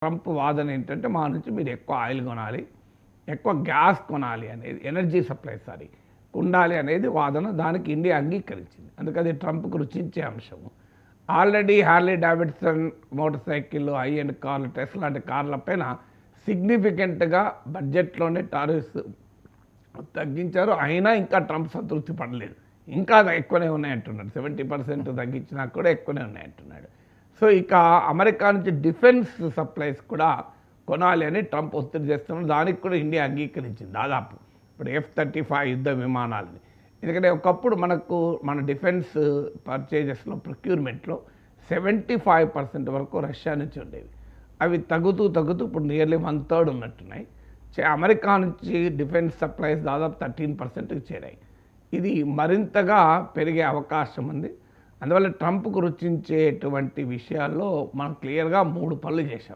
Trump వాదన ఏంటంటే మా నుంచి మీరు ఎక్కువ ఆయిల్ కొనాలి, ఎక్కువ గ్యాస్ కొనాలి అనేది, ఎనర్జీ సప్లై ఉండాలి అనేది వాదన. దానికి ఇండియా అంగీకరించింది. అందుకని ట్రంప్కు రుచించే అంశము. ఆల్రెడీ హార్లీ డావిడ్సన్ మోటార్ సైకిళ్ళు, హై అండ్ కార్లు, టెస్లా లాంటి కార్లపైన సిగ్నిఫికెంట్గా బడ్జెట్లోనే టారిఫ్స్ తగ్గించారు. అయినా ఇంకా ట్రంప్ సంతృప్తి పడలేదు. ఇంకా ఎక్కువనే ఉన్నాయంటున్నాడు. 70% తగ్గించినా కూడా ఎక్కువనే ఉన్నాయంటున్నాడు. సో ఇక అమెరికా నుంచి డిఫెన్స్ సప్లైస్ కూడా కొనాలి అని ట్రంప్ ఒత్తిడి చేస్తున్నాడు. దానికి కూడా ఇండియా అంగీకరించింది. దాదాపు ఇప్పుడు F-35 యుద్ధ విమానాలని. ఎందుకంటే ఒకప్పుడు మన డిఫెన్స్ పర్చేజెస్లో, ప్రొక్యూర్మెంట్లో 75% వరకు రష్యా నుంచి ఉండేవి. అవి తగ్గుతూ ఇప్పుడు నియర్లీ 1/3 ఉన్నట్టున్నాయి. అమెరికా నుంచి డిఫెన్స్ సప్లైస్ దాదాపు 13%కి చేరాయి. ఇది మరింతగా పెరిగే అవకాశం ఉంది. అందువల్ల ట్రంప్కు రుచించేటువంటి విషయాల్లో మనం క్లియర్గా 3 పనులు చేశాం.